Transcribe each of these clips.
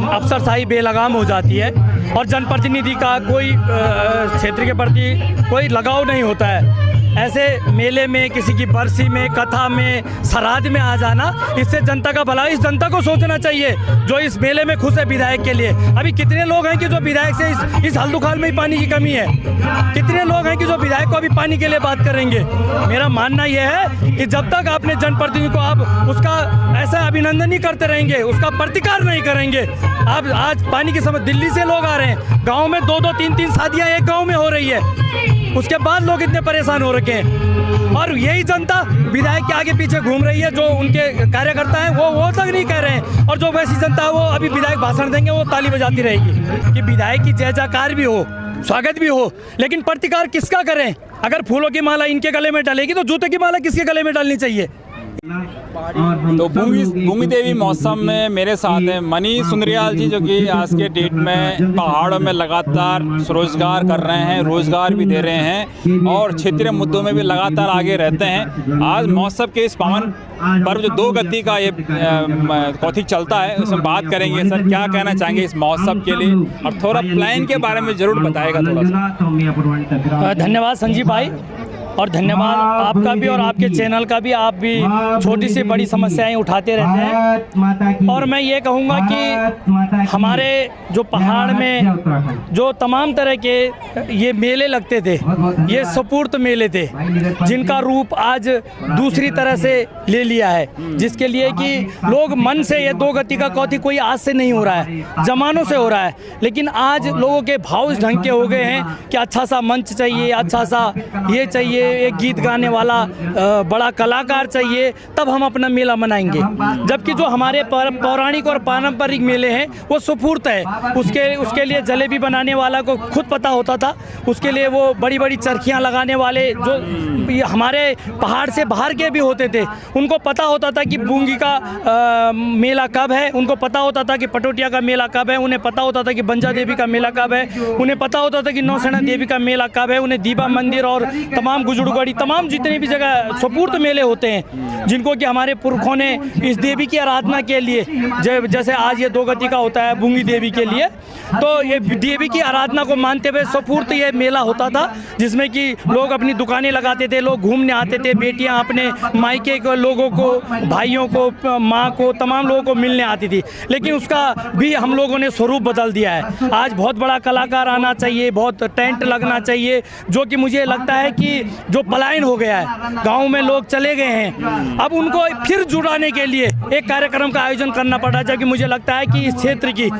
अफसरशाही बेलगाम हो जाती है और जनप्रतिनिधि का कोई क्षेत्र के प्रति कोई लगाव नहीं होता है। ऐसे मेले में, किसी की बरसी में, कथा में, श्राद्ध में आ जाना, इससे जनता का भला, इस जनता को सोचना चाहिए जो इस मेले में खुश है विधायक के लिए। अभी कितने लोग हैं कि जो विधायक से इस हल्दुखाल में ही पानी की कमी है, कितने लोग हैं कि जो विधायक को अभी पानी के लिए बात करेंगे। मेरा मानना यह है कि जब तक अपने जनप्रतिनिधि को आप उसका ऐसा अभिनंदन ही करते रहेंगे, उसका प्रतिकार नहीं करेंगे। आप आज पानी के समय दिल्ली से लोग आ रहे हैं, गाँव में 2-2, 3-3 शादियाँ एक गाँव में हो रही है, उसके बाद लोग इतने परेशान हो रखे हैं। और यही जनता विधायक के आगे पीछे घूम रही है, जो उनके कार्यकर्ता हैं वो तक नहीं कह रहे हैं, और जो वैसी जनता है वो अभी विधायक भाषण देंगे वो ताली बजाती रहेगी कि विधायक की जय जयकार भी हो, स्वागत भी हो, लेकिन प्रतिकार किसका करें? अगर फूलों की माला इनके गले में डालेगी तो जूते की माला किसके गले में डालनी चाहिए? तो बूंगी देवी मौसम में मेरे साथ हैं मनीष सुंदरियाल जी, जो कि आज के डेट में पहाड़ों में लगातार स्वरोजगार कर रहे हैं, रोजगार भी दे रहे हैं और क्षेत्रीय मुद्दों में भी लगातार आगे रहते हैं। आज महोत्सव के इस पावन पर्व जो 2 गति का ये कौथिक चलता है, उसमें बात करेंगे। सर, क्या कहना चाहेंगे इस महोत्सव के लिए और थोड़ा प्लान के बारे में जरूर बताएगा थोड़ा सा। धन्यवाद संजीव भाई, और धन्यवाद आपका भी और आपके चैनल का भी। आप भी छोटी सी बड़ी समस्याएं उठाते रहते हैं, और मैं ये कहूँगा कि हमारे जो पहाड़ में जो तमाम तरह के ये मेले लगते थे, ये सपूर्त मेले थे, जिनका रूप आज दूसरी तरह से ले लिया है, जिसके लिए कि लोग मन से ये 2 गति का कौथिक कोई आज से नहीं हो रहा है, जमानों से हो रहा है, लेकिन आज लोगों के भाव इस ढंग के हो गए हैं कि अच्छा सा मंच चाहिए, अच्छा सा ये चाहिए, एक गीत गाने वाला बड़ा कलाकार चाहिए, तब हम अपना मेला मनाएंगे। जबकि जो हमारे पौराणिक और पारंपरिक मेले हैं वो सुपूर्त है। उसके लिए जलेबी बनाने वाला को खुद पता होता था, उसके लिए वो बड़ी बड़ी चरखियाँ लगाने वाले जो हमारे पहाड़ से बाहर के भी होते थे, उनको पता होता था कि बूंगी का मेला कब है, उनको पता होता था कि पटोटिया का मेला कब है, उन्हें पता होता था कि बंजा देवी का मेला कब है, उन्हें पता होता था कि नौसेना देवी का मेला कब है, उन्हें दीवा मंदिर और तमाम गुजड़गड़ी, तमाम जितने भी जगह सुपूर्त मेले होते हैं, जिनको कि हमारे पुरखों ने इस देवी की आराधना के लिए, जैसे आज ये 2 गति का होता है बूंगी देवी के लिए, तो ये देवी की आराधना को मानते हुए सुपूर्त ये मेला होता था, जिसमें कि लोग अपनी दुकानें लगाते थे, लोग घूमने आते थे, बेटियां अपने मायके को लोगों को, भाइयों को, माँ को, तमाम लोगों को मिलने आती थी। लेकिन उसका भी हम लोगों ने स्वरूप बदल दिया है। आज बहुत बड़ा कलाकार आना चाहिए, बहुत टेंट लगना चाहिए, जो कि मुझे लगता है कि जो पलायन हो गया है, गाँव में लोग चले गए हैं, अब उनको फिर जुड़ाने के लिए एक कार्यक्रम का आयोजन करना पड़ा। जबकि मुझे लगता है कि इस क्षेत्र की,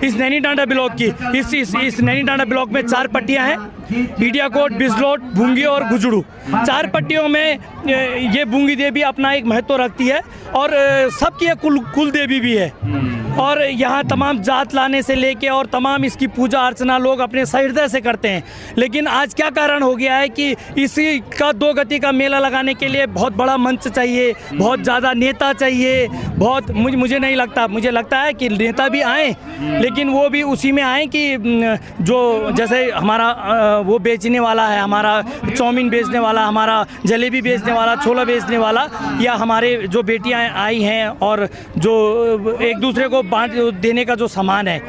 इस नैनीडांडा ब्लॉक की, इस नैनीडांडा ब्लॉक में 4 पट्टियां हैं, ईडियाकोट, बिजलोट, बूंगी और गुजड़ू। 4 पट्टियों में ये बूंगी देवी अपना एक महत्व रखती है, और सबकी ये कुल देवी भी है, और यहाँ तमाम जात लाने से लेके और तमाम इसकी पूजा अर्चना लोग अपने हृदय से करते हैं। लेकिन आज क्या कारण हो गया है कि इसी का 2 गति का मेला लगाने के लिए बहुत बड़ा मंच चाहिए, बहुत ज़्यादा नेता चाहिए, बहुत मुझे नहीं लगता, मुझे लगता है कि नेता भी आए, लेकिन वो भी उसी में आए कि जो जैसे हमारा वो बेचने वाला है, हमारा चाउमीन बेचने वाला, हमारा जलेबी बेचने वाला, छोला बेचने वाला, या हमारे जो बेटियां आई हैं और जो एक दूसरे को बांट देने का जो सामान है,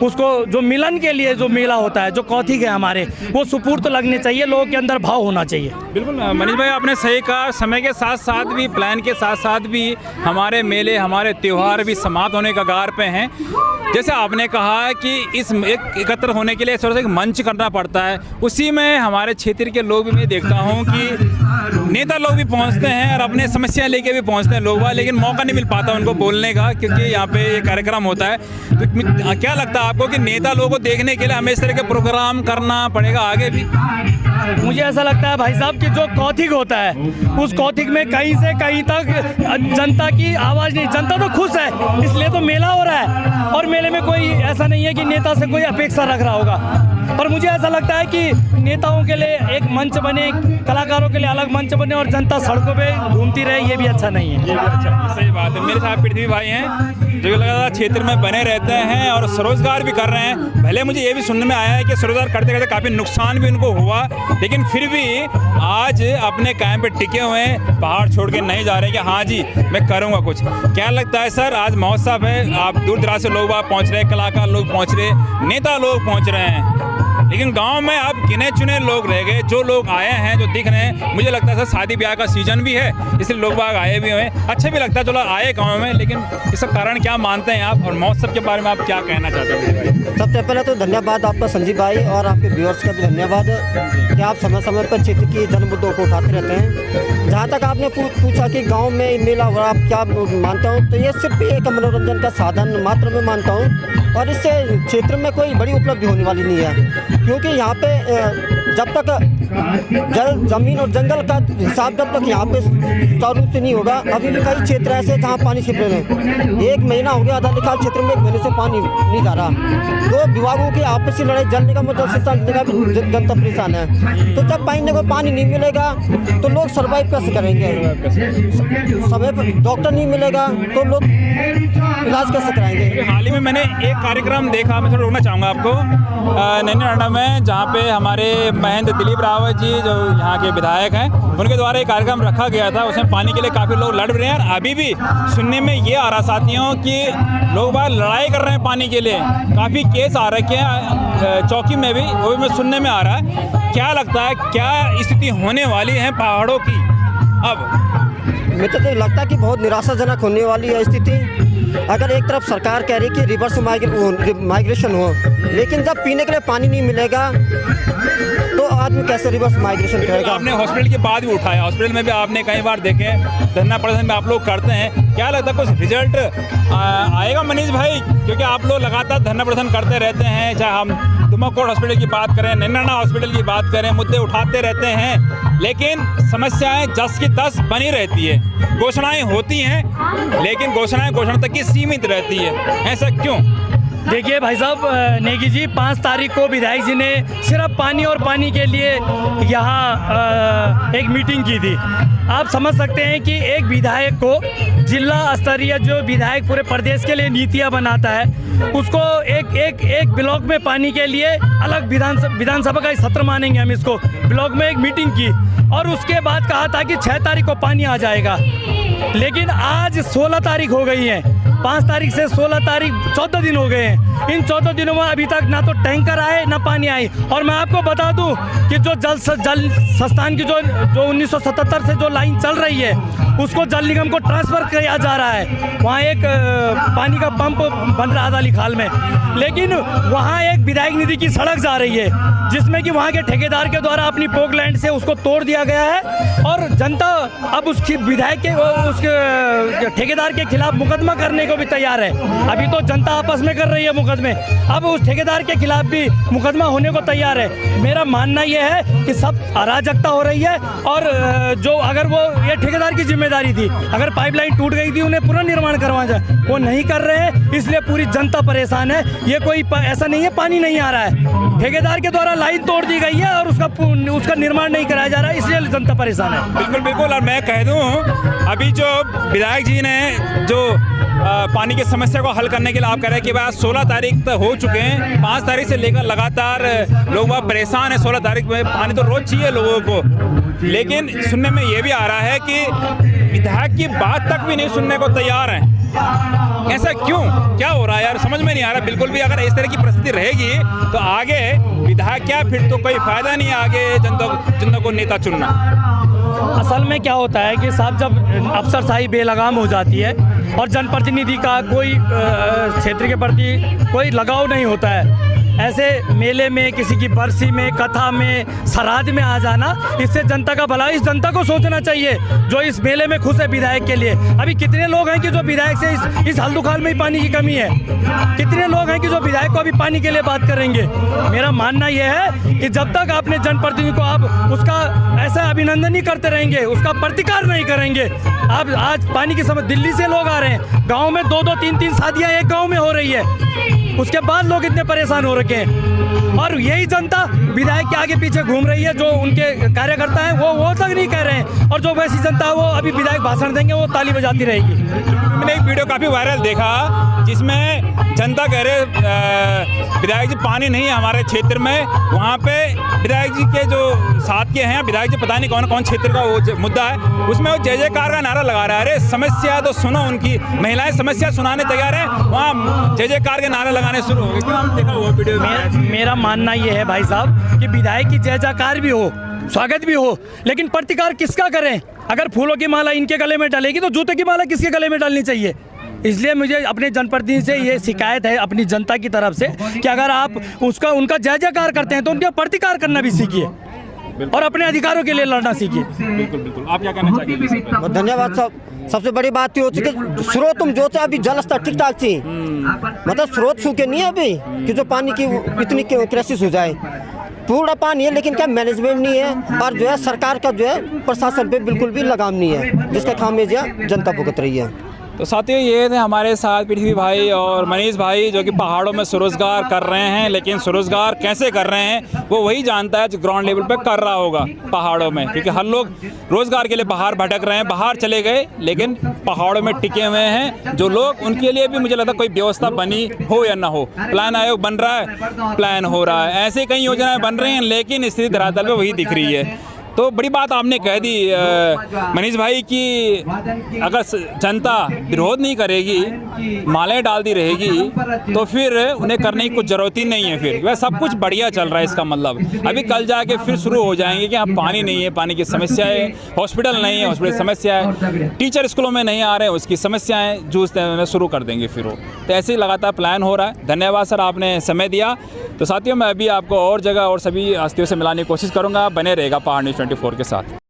उसको जो मिलन के लिए जो मेला होता है, जो कौथिक है हमारे, वो सुपूर्त लगने चाहिए, लोगों के अंदर भाव होना चाहिए। बिल्कुल मनीष भाई, आपने सही कहा। समय के साथ साथ भी, प्लान के साथ साथ भी हमारे मेले, हमारे त्यौहार भी समाप्त होने का कगार पे हैं। जैसे आपने कहा कि इस एकत्र होने के लिए थोड़ा सा एक मंच करना पड़ता है, उसी में हमारे क्षेत्र के लोग भी मैं देखता हूँ कि नेता लोग भी पहुँचते हैं और अपने समस्या लेके भी पहुँचते हैं लोग, लेकिन मौका नहीं मिल पाता उनको बोलने का, क्योंकि यहाँ पे ये कार्यक्रम होता है। तो क्या लगता है आपको कि नेता लोगों को देखने के लिए हमें इस तरह के प्रोग्राम करना पड़ेगा आगे भी? मुझे ऐसा लगता है भाई साहब कि जो कौथिक होता है, उस कौथिक में कहीं से कहीं तक जनता की आवाज़ नहीं, जनता तो खुश है, इसलिए तो मेला हो रहा है, और मेले में कोई ऐसा नहीं है कि नेता से कोई अपेक्षा रख रहा होगा। पर मुझे ऐसा लगता है कि नेताओं के लिए एक मंच बने, कलाकारों के लिए अलग मंच बने, और जनता सड़कों पे घूमती रहे, ये भी अच्छा नहीं है। ये भी अच्छा, सही बात है। मेरे साथ पृथ्वी भाई हैं, जो लगातार क्षेत्र में बने रहते हैं और स्वरोजगार भी कर रहे हैं। भले मुझे ये भी सुनने में आया है कि स्वरोजगार करते करते काफ़ी नुकसान भी उनको हुआ, लेकिन फिर भी आज अपने कायम पे टिके हुए हैं, पहाड़ छोड़ के नहीं जा रहे कि हाँ जी मैं करूँगा कुछ। क्या लगता है सर, आज महोत्सव है, आप दूर दराज से लोग वहाँ पहुँच रहे हैं, कलाकार लोग पहुँच रहे, नेता लोग पहुँच रहे हैं, लेकिन गांव में आप गिने चुने लोग रह गए। जो लोग आए हैं, जो दिख रहे हैं, मुझे लगता है सर शादी ब्याह का सीजन भी है, इसलिए लोग बाग आए भी हुए हैं। अच्छा भी लगता है चलो आए गांव में, लेकिन इसका कारण क्या मानते हैं आप, और महोत्सव के बारे में आप क्या कहना चाहते हैं? सबसे पहले तो धन्यवाद आपका संजीव भाई, और आपके व्यूअर्स का भी धन्यवाद कि आप समय समय पर क्षेत्र की जन मुद्दों को उठाते रहते हैं। जहाँ तक आपने पूछा कि गाँव में मेला हो रहा, आप क्या मानता हूँ, तो ये सिर्फ एक मनोरंजन का साधन मात्र में मानता हूँ, और इससे क्षेत्र में कोई बड़ी उपलब्धि होने वाली नहीं है। क्योंकि यहाँ पे जब तक जल, जमीन और जंगल का हिसाब जब तक यहाँ पे सुचारू रूप से नहीं होगा, अभी भी कई क्षेत्र ऐसे जहाँ पानी छिप रहे हैं। 1 महीना हो गया आधारकाल क्षेत्र में, 1 महीने से पानी नहीं जा रहा। तो विभागों की आपसी लड़ाई, जल निगम और जल संस्थान निगम जनता परेशान है। तो जब पानी को पानी नहीं मिलेगा तो लोग सर्वाइव कैसे करेंगे? समय पर डॉक्टर नहीं मिलेगा तो लोग इलाज कैसे कराएंगे? हाल ही में मैंने एक कार्यक्रम देखा, मैं थोड़ा रोकना चाहूँगा आपको, नैनीनाडा में, जहाँ पे हमारे महेंद्र दिलीप रावत जी जो यहाँ के विधायक हैं, उनके द्वारा एक कार्यक्रम रखा गया था। उसमें पानी के लिए काफ़ी लोग लड़ रहे हैं, और अभी भी सुनने में ये आ रहा साथियों कि लोग बाहर लड़ाई कर रहे हैं पानी के लिए। काफ़ी केस आ रखे हैं चौकी में भी, वो भी मैं सुनने में आ रहा है। क्या लगता है, क्या स्थिति होने वाली है पहाड़ों की अब? मुझे तो लगता है कि बहुत निराशाजनक होने वाली है स्थिति। अगर एक तरफ सरकार कह रही कि रिवर्स माइग्रेशन हो, लेकिन जब पीने के लिए पानी नहीं मिलेगा तो आदमी कैसे रिवर्स माइग्रेशन करेगा? आपने हॉस्पिटल की बात भी उठाया, हॉस्पिटल में भी आपने कई बार देखे, धरना प्रदर्शन में आप लोग करते हैं। क्या लगता है कुछ रिजल्ट आएगा मनीष भाई? क्योंकि आप लोग लगातार धरना प्रदर्शन करते रहते हैं, चाहे हम तुमाकोट हॉस्पिटल की बात करें, नैनीनाडा हॉस्पिटल की बात करें, मुद्दे उठाते रहते हैं, लेकिन समस्याएं जस की तस बनी रहती है। घोषणाएं होती हैं, लेकिन घोषणाएं घोषणा तक की सीमित रहती है। ऐसा क्यों? देखिए भाई साहब, नेगी जी 5 तारीख को विधायक जी ने सिर्फ पानी और पानी के लिए यहाँ एक मीटिंग की थी। आप समझ सकते हैं कि एक विधायक को जिला स्तरीय, जो विधायक पूरे प्रदेश के लिए नीतियाँ बनाता है, उसको एक ब्लॉक में पानी के लिए अलग विधानसभा का सत्र मानेंगे हम इसको, ब्लॉक में एक मीटिंग की, और उसके बाद कहा था कि 6 तारीख को पानी आ जाएगा। लेकिन आज 16 तारीख हो गई है, 5 तारीख से 16 तारीख 14 दिन हो गए हैं। इन 14 दिनों में अभी तक ना तो टैंकर आए ना पानी आई। और मैं आपको बता दूं कि जो जल संस्थान की जो 1977 से जो लाइन चल रही है, उसको जल निगम को ट्रांसफ़र किया जा रहा है। वहाँ एक पानी का पंप बन रहा था अलीखाल में, लेकिन वहाँ एक विधायक निधि की सड़क जा रही है, जिसमें कि वहाँ के ठेकेदार के द्वारा अपनी पोकलैंड से उसको तोड़ दिया गया है, और जनता अब उसकी विधायक के उसके ठेकेदार के खिलाफ मुकदमा करने को भी तैयार है। अभी तो जनता आपस में कर रही है मुकदमे, अब उस ठेकेदार के खिलाफ भी मुकदमा होने को तैयार है। मेरा मानना यह है कि सब अराजकता हो रही है, और जो अगर वो ये ठेकेदार की जिम्मेदारी थी, अगर पाइपलाइन टूट गई थी उन्हें पुनर्निर्माण करवाना जाए, वो नहीं कर रहे हैं, इसलिए पूरी जनता परेशान है। ये कोई ऐसा नहीं है पानी नहीं आ रहा है, ठेकेदार के द्वारा लाइन तोड़ दी गई है और उसका निर्माण नहीं कराया जा रहा है, इसलिए जनता परेशान है। बिल्कुल बिल्कुल। और मैं कह दूं, अभी जो विधायक जी ने जो पानी की समस्या को हल करने के लिए आप कह रहे हैं कि भाई 16 तारीख तक हो चुके हैं, 5 तारीख से लेकर लगातार लोग वहाँ परेशान हैं। 16 तारीख में पानी तो रोज चाहिए लोगों को, लेकिन सुनने में ये भी आ रहा है कि विधायक की बात तक भी नहीं सुनने को तैयार हैं। ऐसा क्यों, क्या हो रहा है यार, समझ में नहीं आ रहा बिल्कुल भी। अगर इस तरह की परिस्थिति रहेगी तो आगे विधायक क्या, फिर तो कोई फायदा नहीं आगे जनता को नेता चुनना। असल में क्या होता है कि साहब, जब अफसरशाही बेलगाम हो जाती है और जनप्रतिनिधि का कोई क्षेत्र के प्रति कोई लगाव नहीं होता है, ऐसे मेले में, किसी की बरसी में, कथा में, श्राद्ध में आ जाना, इससे जनता का भला, इस जनता को सोचना चाहिए जो इस मेले में खुश है विधायक के लिए। अभी कितने लोग हैं कि जो विधायक से इस हल्दुखाल में ही पानी की कमी है, कितने लोग हैं कि जो विधायक को अभी पानी के लिए बात करेंगे। मेरा मानना यह है कि जब तक आपने जनप्रतिनिधि को आप उसका ऐसा अभिनंदन नहीं करते रहेंगे, उसका प्रतिकार नहीं करेंगे। आप आज पानी की समस्या, दिल्ली से लोग आ रहे हैं, गाँव में 2-2, 3-3 शादियाँ एक गाँव में हो रही है, उसके बाद लोग इतने परेशान हो रहे हैं। रखे हैं। और यही जनता विधायक के आगे पीछे घूम रही है, जो उनके कार्यकर्ता हैं वो तक नहीं कह रहे हैं, और जो वैसी जनता है वो अभी विधायक भाषण देंगे वो ताली बजाती रहेगी। मैंने एक वीडियो काफ़ी वायरल देखा जिसमें जनता कह रहे विधायक जी पानी नहीं है हमारे क्षेत्र में। वहाँ पे विधायक जी के जो साथ के हैं विधायक जी, पता नहीं कौन कौन क्षेत्र का वो मुद्दा है, उसमें वो जय जयकार का नारा लगा रहा है। अरे समस्या तो सुनो, उनकी महिलाएं समस्या सुनाने तैयार हैं, वहाँ जय जयकार के नारे लगाने शुरू हो गए। क्या आपने देखा वो वीडियो? मेरा मानना ये है भाई साहब कि विधायक की जय जयकार भी हो, स्वागत भी हो, लेकिन प्रतिकार किसका करें? अगर फूलों की माला इनके गले में डालेगी तो जूते की माला किसके गले में डालनी चाहिए? इसलिए मुझे अपने जनप्रतिनिधि से ये शिकायत है अपनी जनता की तरफ से कि अगर आप उनका जय जयकार करते हैं तो उनका प्रतिकार करना भी सीखिए और अपने अधिकारों के लिए लड़ना सीखिए। बिल्कुल बिल्कुल, आप क्या कहना चाहेंगे? धन्यवाद साहब। सबसे बड़ी बात ये होती है कि स्रोत तुम जो अभी जल स्तर ठीक ठाक थी, मतलब स्रोत सूखे नहीं है अभी कि जो पानी की इतनी क्राइसिस हो जाए। पूरा पानी है लेकिन क्या मैनेजमेंट नहीं है, और जो है सरकार का जो है प्रशासन पे बिल्कुल भी लगाम नहीं है, जिसका खामियाजा जनता भुगत रही है। तो साथियों, ये थे हमारे साथ पृथ्वी भाई और मनीष भाई जो कि पहाड़ों में स्वरोजगार कर रहे हैं, लेकिन स्वरोजगार कैसे कर रहे हैं वो वही जानता है जो ग्राउंड लेवल पे कर रहा होगा पहाड़ों में, क्योंकि हर लोग रोजगार के लिए बाहर भटक रहे हैं, बाहर चले गए लेकिन पहाड़ों में टिके हुए हैं जो लोग, उनके लिए भी मुझे लगता है कोई व्यवस्था बनी हो या ना हो। प्लान आयोग बन रहा है, प्लान हो रहा है, ऐसे कई योजनाएं बन रही हैं, लेकिन स्थिति धरातल पे वही दिख रही है। तो बड़ी बात आपने कह दी मनीष भाई कि अगर जनता विरोध नहीं करेगी, मालाएं डालती रहेगी तो फिर उन्हें करने की कुछ ज़रूरत ही नहीं है। फिर वह सब कुछ बढ़िया चल रहा है, इसका मतलब अभी कल जाके फिर शुरू हो जाएंगे कि हाँ पानी नहीं है, पानी की समस्या है, हॉस्पिटल नहीं है, हॉस्पिटल समस्या है, टीचर स्कूलों में नहीं आ रहे हैं, उसकी समस्याएँ जूझते शुरू कर देंगे फिर वो। तो ऐसे ही लगातार प्लान हो रहा है। धन्यवाद सर, आपने समय दिया। तो साथियों, मैं अभी आपको और जगह और सभी हस्तियों से मिलाने की कोशिश करूँगा। बने रहेगा पहाड़ न्यूज़ 24 के साथ।